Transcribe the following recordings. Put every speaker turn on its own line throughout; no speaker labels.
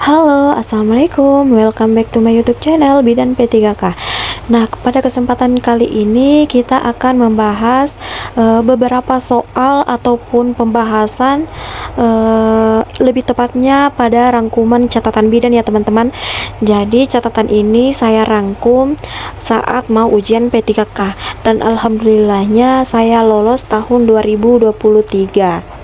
Halo, assalamualaikum. Welcome back to my YouTube channel Bidan P3K. Nah, pada kesempatan kali ini kita akan membahas beberapa soal ataupun pembahasan, lebih tepatnya pada rangkuman catatan bidan ya teman-teman. Jadi catatan ini saya rangkum saat mau ujian P3K dan alhamdulillahnya saya lolos tahun 2023.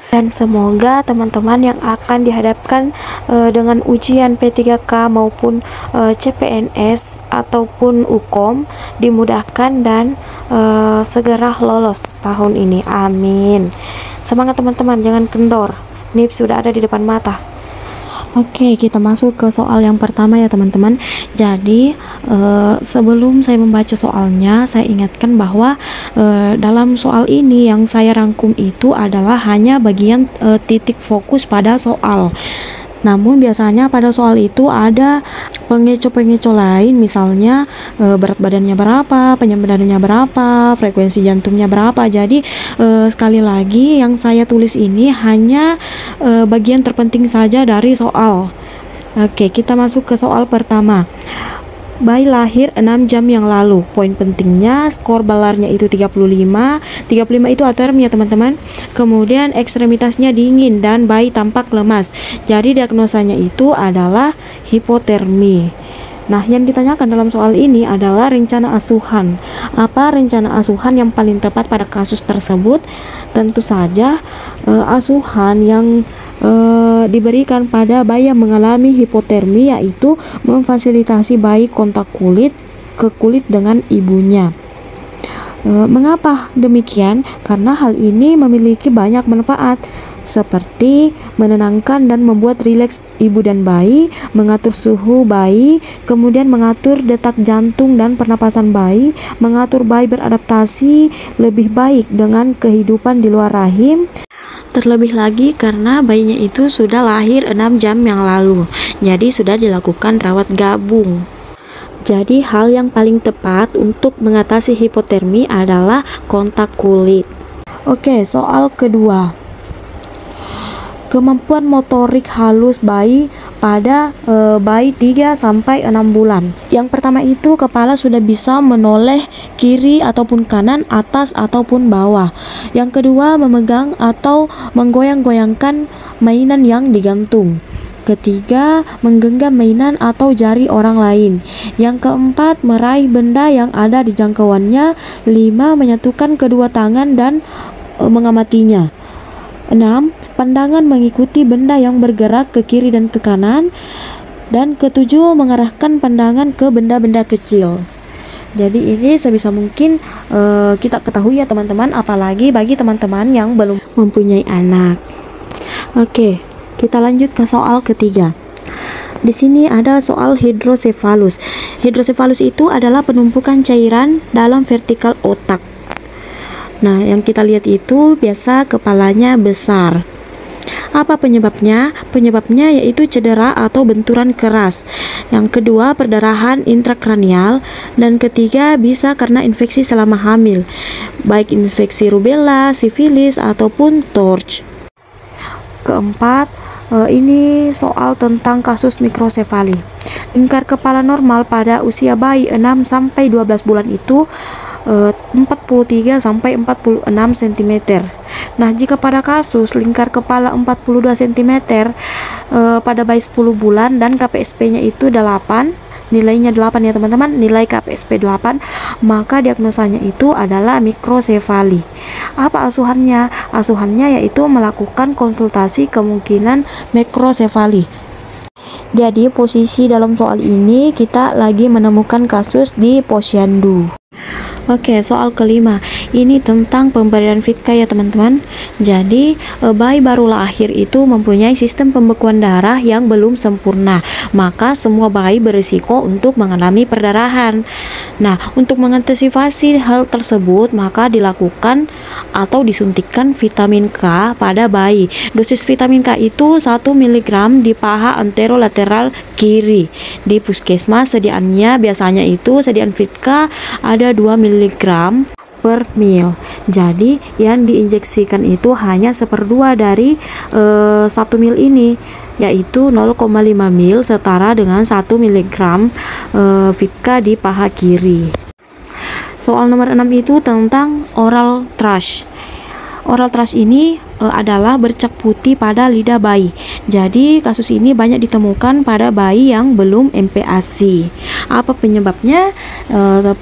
Dan semoga teman-teman yang akan dihadapkan dengan ujian P3K maupun CPNS ataupun UKOM dimudahkan dan segera lolos tahun ini. Amin. Semangat teman-teman, jangan kendor. NIP sudah ada di depan mata. Oke, kita masuk ke soal yang pertama ya teman-teman. Jadi sebelum saya membaca soalnya, saya ingatkan bahwa dalam soal ini yang saya rangkum itu adalah hanya bagian titik fokus pada soal. Namun biasanya pada soal itu ada pengeco-pengeco lain, misalnya berat badannya berapa, penyebabnya berapa, frekuensi jantungnya berapa. Jadi sekali lagi yang saya tulis ini hanya bagian terpenting saja dari soal. Oke, kita masuk ke soal pertama. Bayi lahir 6 jam yang lalu. Poin pentingnya skor balarnya itu 35. 35 itu aterm ya teman-teman. Kemudian ekstremitasnya dingin dan bayi tampak lemas. Jadi diagnosanya itu adalah hipotermi. Nah, yang ditanyakan dalam soal ini adalah rencana asuhan. Apa rencana asuhan yang paling tepat pada kasus tersebut? Tentu saja asuhan yang diberikan pada bayi yang mengalami hipotermi yaitu memfasilitasi bayi kontak kulit ke kulit dengan ibunya. Mengapa demikian? Karena hal ini memiliki banyak manfaat seperti menenangkan dan membuat rileks ibu dan bayi, mengatur suhu bayi, kemudian mengatur detak jantung dan pernapasan bayi, mengatur bayi beradaptasi lebih baik dengan kehidupan di luar rahim. Terlebih lagi karena bayinya itu sudah lahir 6 jam yang lalu, jadi sudah dilakukan rawat gabung. Jadi hal yang paling tepat untuk mengatasi hipotermi adalah kontak kulit. Oke, soal kedua. Kemampuan motorik halus bayi pada bayi 3-6 bulan. Yang pertama itu kepala sudah bisa menoleh kiri ataupun kanan, atas ataupun bawah. Yang kedua memegang atau menggoyang-goyangkan mainan yang digantung. Ketiga, menggenggam mainan atau jari orang lain. Yang keempat, meraih benda yang ada di jangkauannya. 5, menyatukan kedua tangan dan mengamatinya. 6, pandangan mengikuti benda yang bergerak ke kiri dan ke kanan. Dan ketujuh, mengarahkan pandangan ke benda-benda kecil. Jadi ini sebisa mungkin kita ketahui ya teman-teman, apalagi bagi teman-teman yang belum mempunyai anak. Oke, kita lanjut ke soal ketiga. Di sini ada soal hidrosefalus. Hidrosefalus itu adalah penumpukan cairan dalam vertikal otak. Nah, yang kita lihat itu biasa kepalanya besar. Apa penyebabnya? Penyebabnya yaitu cedera atau benturan keras. Yang kedua, perdarahan intrakranial. Dan ketiga, bisa karena infeksi selama hamil, baik infeksi rubella, sifilis, ataupun TORCH. Keempat, ini soal tentang kasus mikrosefali. Lingkar kepala normal pada usia bayi 6-12 bulan itu 43-46 cm. Nah, jika pada kasus lingkar kepala 42 cm pada bayi 10 bulan dan KPSP-nya itu 8, nilainya 8 ya teman-teman, nilai KPSP 8, maka diagnosanya itu adalah mikrosefali. Apa asuhannya? Asuhannya yaitu melakukan konsultasi kemungkinan mikrosefali. Jadi posisi dalam soal ini kita lagi menemukan kasus di posyandu. Oke, soal kelima. Ini tentang pemberian FIDCA ya teman-teman. Jadi bayi baru lahir itu mempunyai sistem pembekuan darah yang belum sempurna, maka semua bayi berisiko untuk mengalami perdarahan. Nah, untuk mengantisipasi hal tersebut maka dilakukan atau disuntikkan vitamin K pada bayi. Dosis vitamin K itu 1 mg di paha anterolateral kiri. Di puskesmas sediaannya biasanya itu sediaan FIDCA ada 2 mg per mil. Jadi yang diinjeksikan itu hanya 1/2 dari 1 mil ini. yaitu 0,5 mil setara dengan 1 mg Vika di paha kiri. Soal nomor 6 itu tentang oral thrush. Oral thrush ini adalah bercak putih pada lidah bayi. Jadi kasus ini banyak ditemukan pada bayi yang belum MPASI. Apa penyebabnya?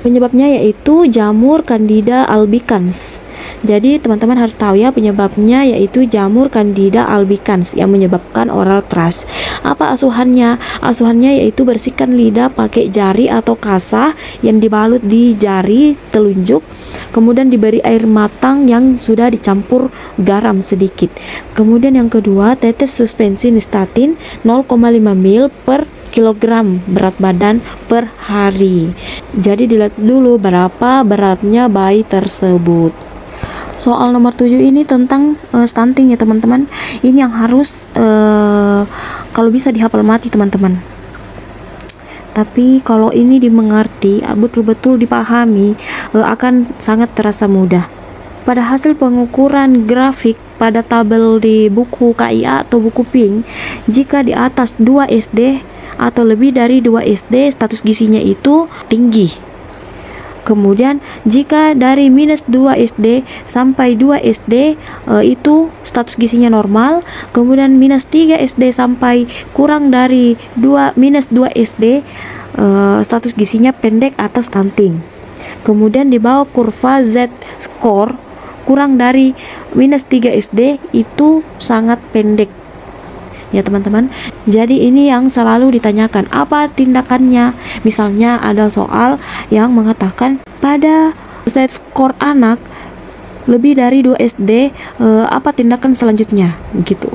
Penyebabnya yaitu jamur Candida albicans. Jadi teman-teman harus tahu ya, penyebabnya yaitu jamur Candida albicans yang menyebabkan oral thrush. Apa asuhannya? Asuhannya yaitu bersihkan lidah pakai jari atau kasah yang dibalut di jari telunjuk, kemudian diberi air matang yang sudah dicampur garam sedikit. Kemudian yang kedua, tetes suspensi nystatin 0,5 ml per kilogram berat badan per hari. Jadi dilihat dulu berapa beratnya bayi tersebut. Soal nomor 7 ini tentang stunting ya teman-teman. Ini yang harus kalau bisa dihafal mati teman-teman. Tapi kalau ini dimengerti, betul-betul dipahami, akan sangat terasa mudah. Pada hasil pengukuran grafik pada tabel di buku KIA atau buku PING, jika di atas 2 SD atau lebih dari 2 SD status gizinya itu tinggi. Kemudian jika dari minus 2 SD sampai 2 SD itu status gizinya normal. Kemudian minus 3 SD sampai kurang dari minus 2 SD status gizinya pendek atau stunting. Kemudian di bawah kurva Z score kurang dari minus 3 SD itu sangat pendek ya teman-teman. Jadi ini yang selalu ditanyakan, apa tindakannya? Misalnya ada soal yang mengatakan pada Z-score anak lebih dari 2 SD, apa tindakan selanjutnya gitu.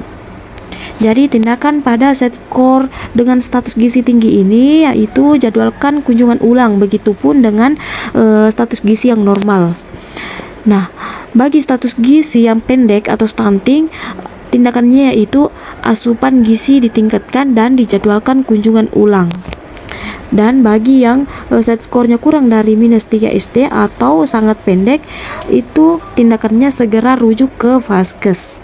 Jadi tindakan pada Z-score dengan status gizi tinggi ini yaitu jadwalkan kunjungan ulang, begitupun dengan status gizi yang normal. Nah, bagi status gizi yang pendek atau stunting, tindakannya yaitu asupan gizi ditingkatkan dan dijadwalkan kunjungan ulang. Dan bagi yang Z-score-nya kurang dari minus 3 SD atau sangat pendek, itu tindakannya segera rujuk ke vaskes.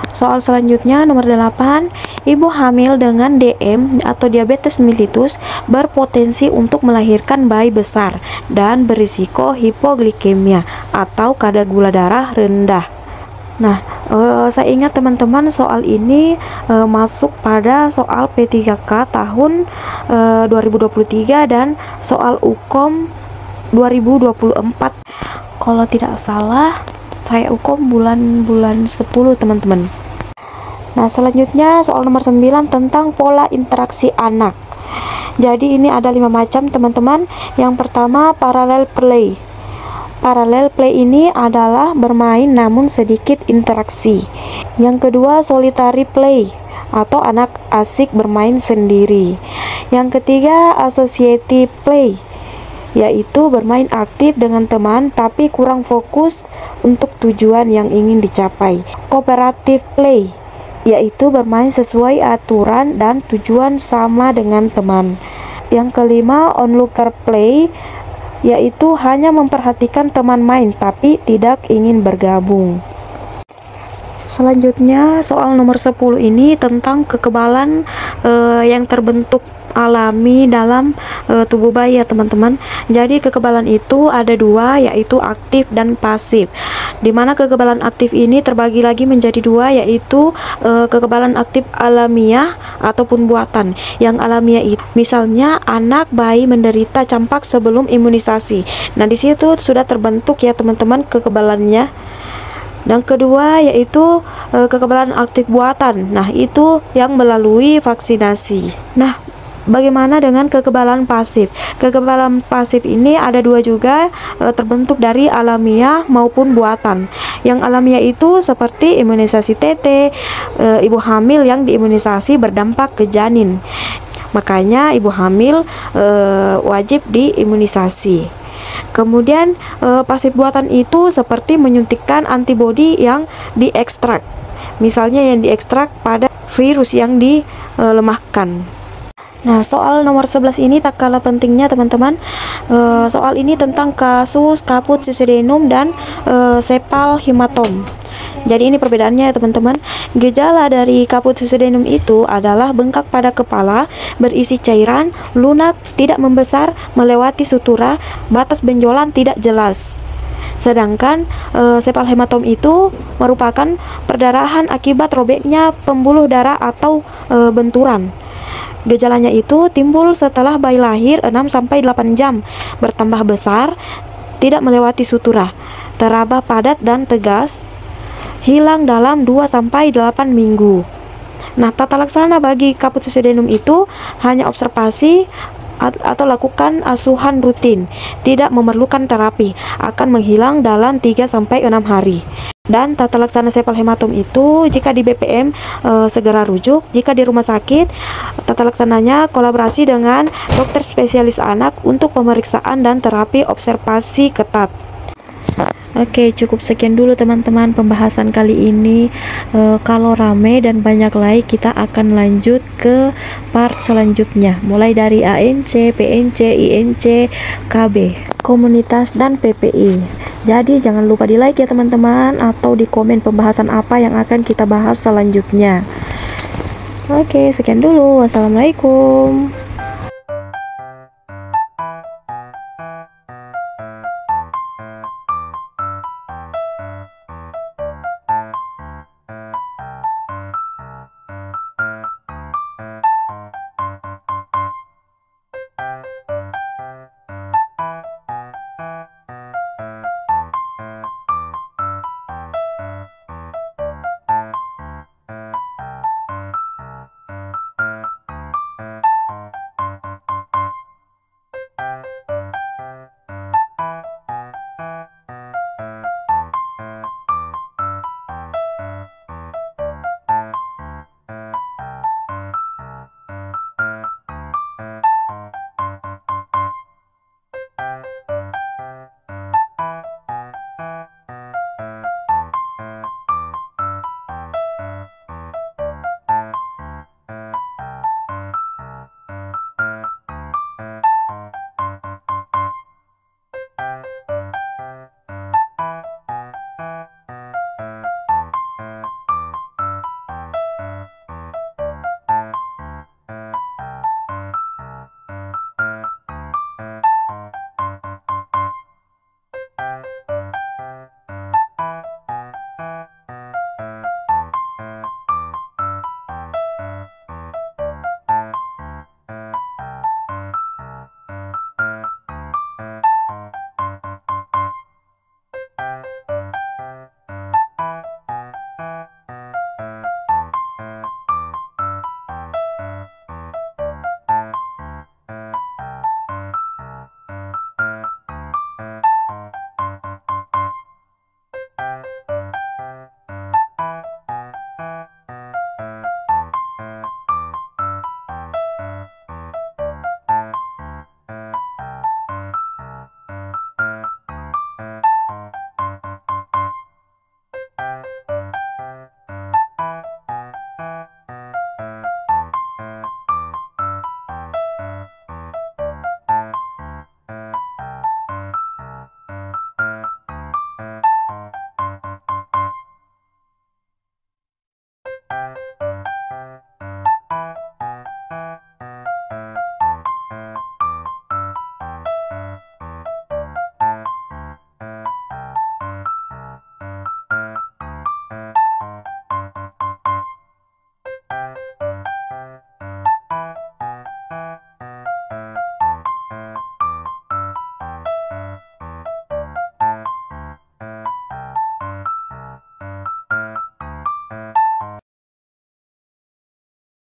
Soal selanjutnya nomor 8, ibu hamil dengan DM atau diabetes mellitus berpotensi untuk melahirkan bayi besar dan berisiko hipoglikemia atau kadar gula darah rendah. Nah, saya ingat teman-teman soal ini masuk pada soal P3K tahun 2023 dan soal UKOM 2024. Kalau tidak salah, saya UKOM bulan 10 teman-teman. Nah, selanjutnya soal nomor 9 tentang pola interaksi anak. Jadi ini ada 5 macam teman-teman. Yang pertama, parallel play. Parallel play ini adalah bermain namun sedikit interaksi. Yang kedua, solitary play atau anak asik bermain sendiri. Yang ketiga, associative play, yaitu bermain aktif dengan teman tapi kurang fokus untuk tujuan yang ingin dicapai. Cooperative play, yaitu bermain sesuai aturan dan tujuan sama dengan teman. Yang kelima, onlooker play, yaitu hanya memperhatikan teman main tapi tidak ingin bergabung. Selanjutnya soal nomor 10 ini tentang kekebalan yang terbentuk alami dalam tubuh bayi ya teman-teman. Jadi kekebalan itu ada 2, yaitu aktif dan pasif. Dimana kekebalan aktif ini terbagi lagi menjadi 2, yaitu kekebalan aktif alamiah ataupun buatan. Yang alamiah itu misalnya anak bayi menderita campak sebelum imunisasi. Nah, di situ sudah terbentuk ya teman-teman kekebalannya. Dan kedua yaitu kekebalan aktif buatan. Nah, itu yang melalui vaksinasi. Nah, bagaimana dengan kekebalan pasif? Kekebalan pasif ini ada 2 juga, terbentuk dari alamiah maupun buatan. Yang alamiah itu seperti imunisasi TT, ibu hamil yang diimunisasi berdampak ke janin. Makanya ibu hamil wajib diimunisasi. Kemudian pasif buatan itu seperti menyuntikkan antibodi yang diekstrak. Misalnya yang diekstrak pada virus yang dilemahkan. Nah, soal nomor 11 ini tak kalah pentingnya teman-teman. Soal ini tentang kasus kaput sisedenum dan sepal hematom. Jadi ini perbedaannya ya teman-teman. Gejala dari kaput duodenum itu adalah bengkak pada kepala, berisi cairan, lunak, tidak membesar, melewati sutura, batas benjolan tidak jelas. Sedangkan sepal hematom itu merupakan perdarahan akibat robeknya pembuluh darah atau benturan. Gejalanya itu timbul setelah bayi lahir 6-8 jam, bertambah besar, tidak melewati sutura, teraba padat dan tegas, hilang dalam 2-8 minggu. Nah, tata laksana bagi kaput duodenum itu hanya observasi atau lakukan asuhan rutin, tidak memerlukan terapi, akan menghilang dalam 3-6 hari. Dan tata laksana sepal hematom itu jika di BPM segera rujuk, jika di rumah sakit tata laksananya kolaborasi dengan dokter spesialis anak untuk pemeriksaan dan terapi observasi ketat. Oke, cukup sekian dulu teman-teman pembahasan kali ini. Kalau rame dan banyak like, kita akan lanjut ke part selanjutnya, mulai dari ANC, PNC, INC, KB, komunitas, dan PPI. Jadi jangan lupa di like ya teman-teman, atau di komen pembahasan apa yang akan kita bahas selanjutnya. Oke, sekian dulu. Wassalamualaikum.